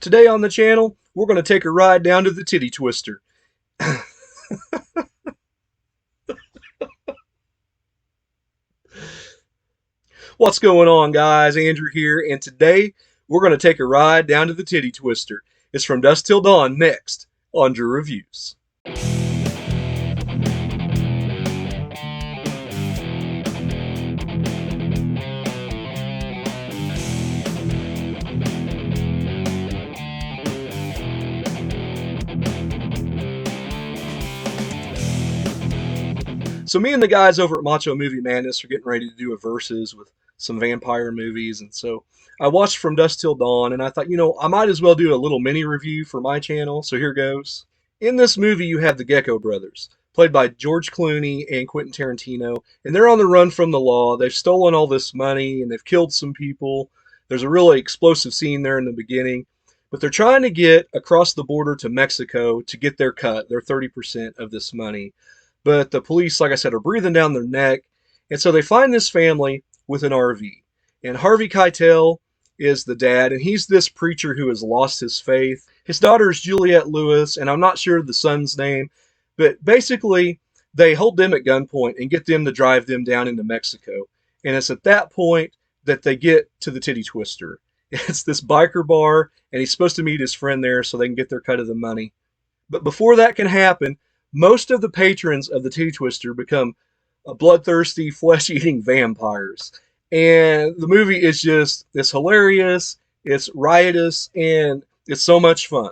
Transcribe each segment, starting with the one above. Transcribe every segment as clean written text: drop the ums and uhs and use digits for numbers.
Today on the channel, we're going to take a ride down to the Titty Twister. What's going on, guys? Andrew here, and today we're going to take a ride down to the Titty Twister. It's From Dusk Till Dawn next on Drew Reviews. So me and the guys over at Macho Movie Madness are getting ready to do a versus with some vampire movies, and so I watched From Dusk Till Dawn, and I thought, I might as well do a little mini review for my channel, so here goes. In this movie, you have the Gecko brothers, played by George Clooney and Quentin Tarantino, and they're on the run from the law. They've stolen all this money, and they've killed some people. There's a really explosive scene there in the beginning, but they're trying to get across the border to Mexico to get their cut, their 30% of this money. But the police, like I said, are breathing down their neck. And so they find this family with an RV. And Harvey Keitel is the dad, and he's this preacher who has lost his faith. His daughter is Juliette Lewis, and I'm not sure the son's name. But basically, they hold them at gunpoint and get them to drive them down into Mexico. And it's at that point that they get to the Titty Twister. It's this biker bar, and he's supposed to meet his friend there so they can get their cut of the money. But before that can happen, most of the patrons of the Titty Twister become bloodthirsty, flesh-eating vampires. And the movie is it's hilarious, it's riotous, and it's so much fun.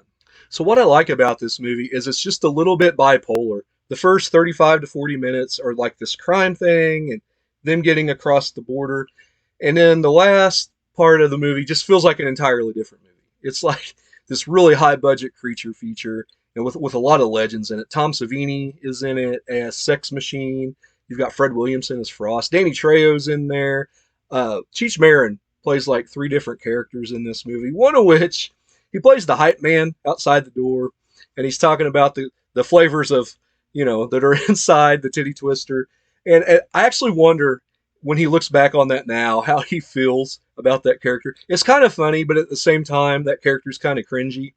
So what I like about this movie is it's just a little bit bipolar. The first 35 to 40 minutes are like this crime thing and them getting across the border. And then the last part of the movie just feels like an entirely different movie. It's like this really high-budget creature feature, and with a lot of legends in it. Tom Savini is in it as Sex Machine. You've got Fred Williamson as Frost. Danny Trejo's in there. Cheech Marin plays like 3 different characters in this movie, one of which he plays the hype man outside the door, and he's talking about the flavors of, that are inside the Titty Twister. And I actually wonder, when he looks back on that now, how he feels about that character. It's kind of funny, but at the same time, that character's kind of cringy.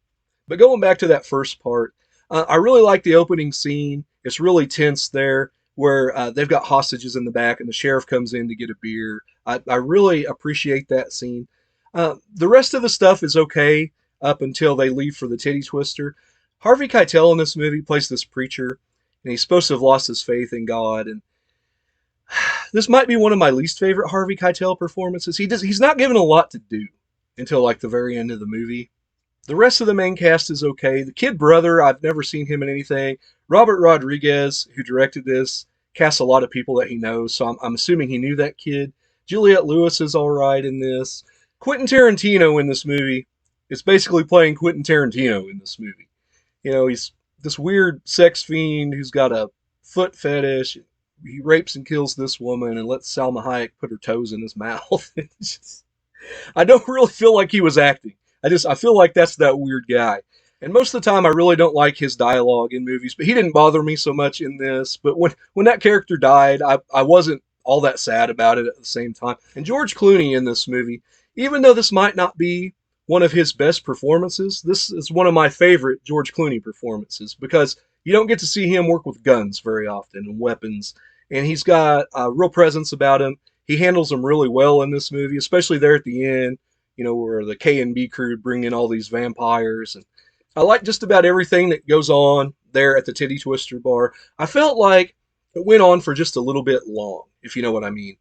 But going back to that first part, I really like the opening scene. It's really tense there, where they've got hostages in the back and the sheriff comes in to get a beer. I really appreciate that scene. The rest of the stuff is okay up until they leave for the Titty Twister. Harvey Keitel in this movie plays this preacher, and he's supposed to have lost his faith in God. And this might be one of my least favorite Harvey Keitel performances. He's not given a lot to do until like the very end of the movie. The rest of the main cast is okay. The kid brother, I've never seen him in anything. Robert Rodriguez, who directed this, casts a lot of people that he knows, so I'm assuming he knew that kid. Juliette Lewis is all right in this. Quentin Tarantino in this movie is basically playing Quentin Tarantino in this movie. He's this weird sex fiend who's got a foot fetish. He rapes and kills this woman and lets Salma Hayek put her toes in his mouth. I don't really feel like he was acting. I feel like that's that weird guy. And most of the time, I really don't like his dialogue in movies, but he didn't bother me so much in this. But when that character died, I wasn't all that sad about it at the same time. And George Clooney in this movie, even though this might not be one of his best performances, this is one of my favorite George Clooney performances, because you don't get to see him work with guns very often and weapons. And he's got a real presence about him. He handles them really well in this movie, especially there at the end, where the K&B crew bring in all these vampires. And I like just about everything that goes on there at the Titty Twister bar. I felt like it went on for just a little bit long, if you know what I mean.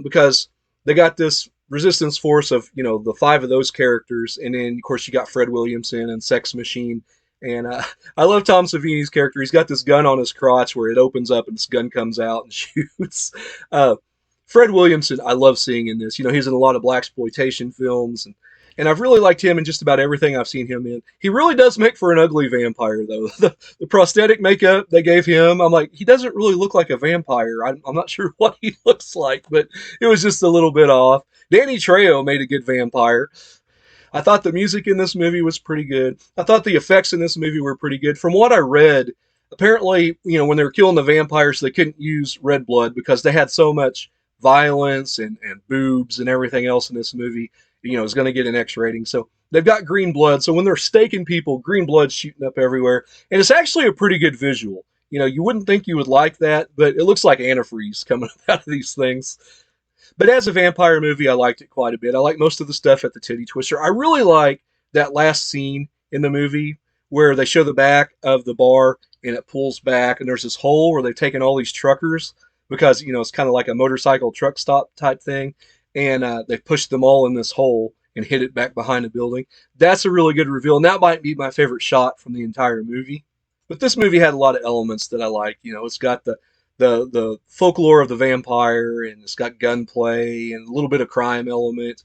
Because they got this resistance force of, the 5 of those characters. And then, of course, you got Fred Williamson and Sex Machine. And I love Tom Savini's character. He's got this gun on his crotch where it opens up and this gun comes out and shoots. Fred Williamson, I love seeing in this. He's in a lot of blaxploitation films, and I've really liked him in just about everything I've seen him in. He really does make for an ugly vampire, though. The prosthetic makeup they gave him, I'm like, he doesn't really look like a vampire. I'm not sure what he looks like, but it was just a little bit off. Danny Trejo made a good vampire. I thought the music in this movie was pretty good. I thought the effects in this movie were pretty good. From what I read, apparently, when they were killing the vampires, they couldn't use red blood because they had so much violence and boobs and everything else in this movie. is going to get an X rating. So they've got green blood. So when they're staking people, green blood's shooting up everywhere. And it's actually a pretty good visual. You wouldn't think you would like that, but it looks like antifreeze coming out of these things. But as a vampire movie, I liked it quite a bit. I like most of the stuff at the Titty Twister. I really like that last scene in the movie where they show the back of the bar and it pulls back, and there's this hole where they've taken all these truckers because it's kind of like a motorcycle truck stop type thing, and they've pushed them all in this hole and hid it back behind the building. That's a really good reveal, and that might be my favorite shot from the entire movie. But this movie had a lot of elements that I like. It's got the folklore of the vampire, and it's got gunplay and a little bit of crime element.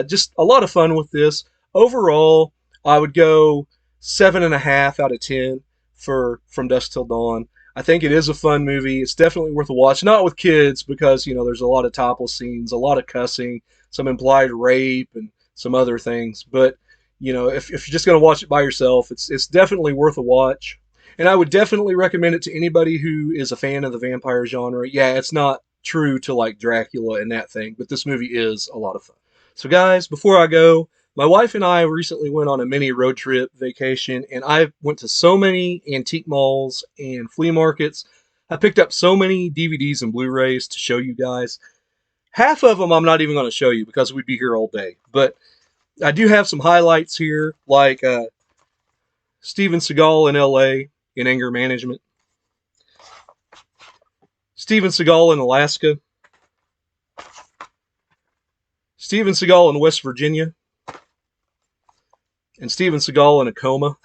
Just a lot of fun with this. Overall, I would go 7.5 out of 10 for From Dusk Till Dawn. I think it is a fun movie. It's definitely worth a watch. Not with kids because there's a lot of topless scenes, a lot of cussing, some implied rape, and some other things. But if you're just going to watch it by yourself, it's definitely worth a watch. And I would definitely recommend it to anybody who is a fan of the vampire genre. Yeah, it's not true to like Dracula and that thing, but this movie is a lot of fun. So guys, before I go, my wife and I recently went on a mini road trip vacation, and I went to so many antique malls and flea markets. I picked up so many DVDs and Blu-rays to show you guys. Half of them I'm not even going to show you because we'd be here all day. But I do have some highlights here, like Steven Seagal in L.A., in anger management. Steven Seagal in Alaska. Steven Seagal in West Virginia. And Steven Seagal in a coma.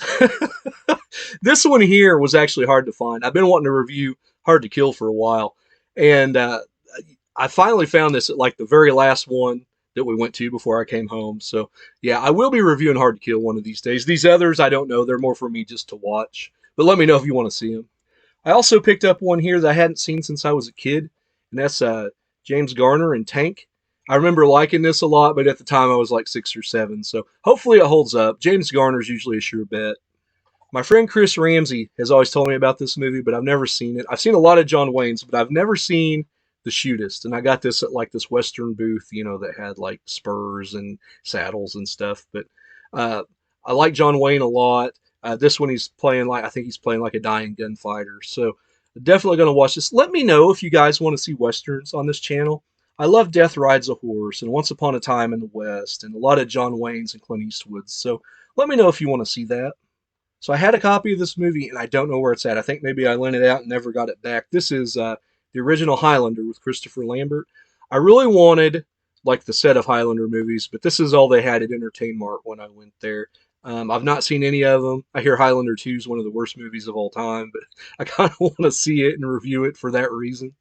This one here was actually hard to find. I've been wanting to review Hard to Kill for a while. And I finally found this at like the very last one that we went to before I came home. So yeah, I will be reviewing Hard to Kill one of these days. These others, I don't know. They're more for me just to watch. But let me know if you want to see them. I also picked up one here that I hadn't seen since I was a kid, and that's James Garner and Tank. I remember liking this a lot, but at the time I was like 6 or 7, so hopefully it holds up. James Garner's usually a sure bet. My friend Chris Ramsey has always told me about this movie, but I've never seen it. I've seen a lot of John Wayne's, but I've never seen The Shootist, and I got this at like this Western booth, that had like spurs and saddles and stuff. But I like John Wayne a lot. This one I think he's playing like a dying gunfighter. So definitely going to watch this. Let me know if you guys want to see Westerns on this channel. I love Death Rides a Horse and Once Upon a Time in the West and a lot of John Wayne's and Clint Eastwood's. So let me know if you want to see that. So I had a copy of this movie and I don't know where it's at. I think maybe I lent it out and never got it back. This is the original Highlander with Christopher Lambert. I really wanted like the set of Highlander movies, but this is all they had at Entertain Mart when I went there. I've not seen any of them. I hear Highlander 2 is one of the worst movies of all time, but I kind of want to see it and review it for that reason.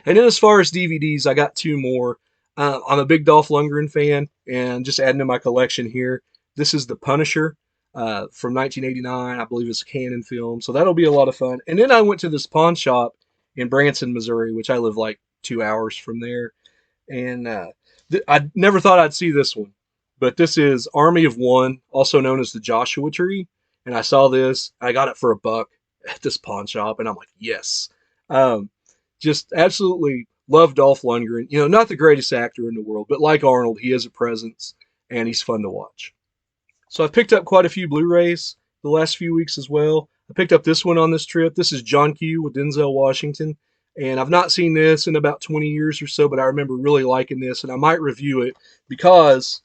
And then as far as DVDs, I got 2 more. I'm a big Dolph Lundgren fan, and just adding to my collection here, this is The Punisher from 1989. I believe it's a Canon film, so that'll be a lot of fun. And then I went to this pawn shop in Branson, Missouri, which I live like 2 hours from there, and I never thought I'd see this one. But this is Army of One, also known as the Joshua Tree. And I saw this. I got it for $1 at this pawn shop. And I'm like, yes. Just absolutely love Dolph Lundgren. Not the greatest actor in the world, but like Arnold, he has a presence. And he's fun to watch. So I've picked up quite a few Blu-rays the last few weeks as well. I picked up this one on this trip. This is John Q with Denzel Washington. And I've not seen this in about 20 years or so, but I remember really liking this. And I might review it because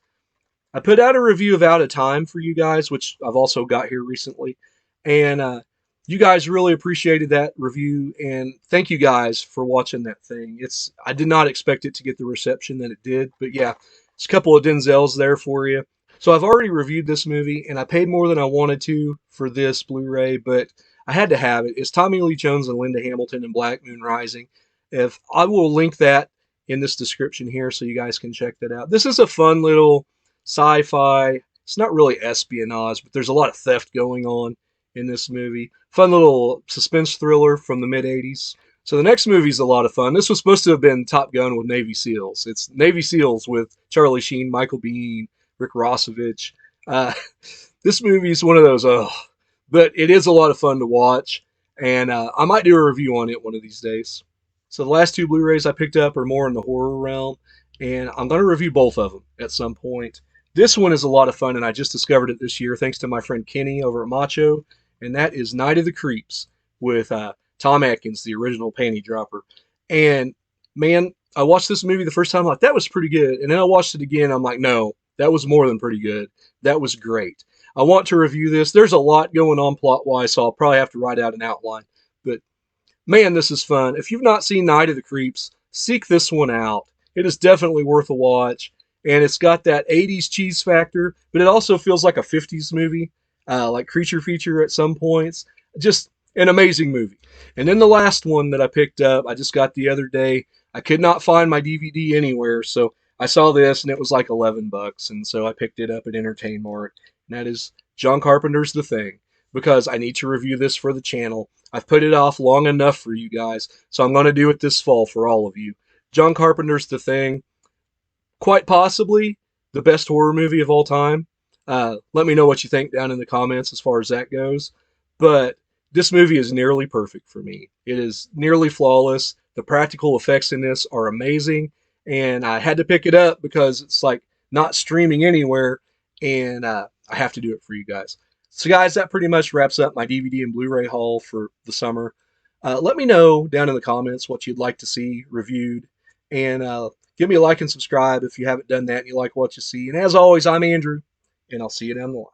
I put out a review of Out of Time for you guys, which I've also got here recently. And you guys really appreciated that review. And thank you guys for watching that thing. I did not expect it to get the reception that it did. But yeah, it's a couple of Denzels there for you. So I've already reviewed this movie, and I paid more than I wanted to for this Blu-ray, but I had to have it. It's Tommy Lee Jones and Linda Hamilton in Black Moon Rising. I will link that in this description here so you guys can check that out. This is a fun little sci-fi. It's not really espionage, but there's a lot of theft going on in this movie. Fun little suspense thriller from the mid-'80s. So the next movie is a lot of fun. This was supposed to have been Top Gun with Navy SEALs. It's Navy SEALs with Charlie Sheen, Michael Biehn, Rick Rossovich. This movie is one of those, but it is a lot of fun to watch, and I might do a review on it one of these days. So the last 2 Blu-rays I picked up are more in the horror realm, and I'm going to review both of them at some point. This one is a lot of fun, and I just discovered it this year thanks to my friend Kenny over at Macho, and that is Night of the Creeps with Tom Atkins, the original panty dropper. And man, I watched this movie the first time, like, that was pretty good. And then I watched it again, I'm like, no, that was more than pretty good. That was great. I want to review this. There's a lot going on plot wise, so I'll probably have to write out an outline. But man, this is fun. If you've not seen Night of the Creeps, seek this one out. It is definitely worth a watch. And it's got that 80s cheese factor, but it also feels like a 50s movie, like Creature Feature at some points. Just an amazing movie. And then the last one that I picked up, I just got the other day. I could not find my DVD anywhere, so I saw this and it was like $11, and so I picked it up at Entertain Mart. And that is John Carpenter's The Thing, because I need to review this for the channel. I've put it off long enough for you guys, so I'm going to do it this fall for all of you. John Carpenter's The Thing, quite possibly the best horror movie of all time. Let me know what you think down in the comments as far as that goes. But this movie is nearly perfect for me. It is nearly flawless. The practical effects in this are amazing, and I had to pick it up because it's like not streaming anywhere, and I have to do it for you guys. So, guys, that pretty much wraps up my DVD and Blu-ray haul for the summer. Let me know down in the comments what you'd like to see reviewed, and give me a like and subscribe if you haven't done that and you like what you see. And as always, I'm Andrew, and I'll see you down the line.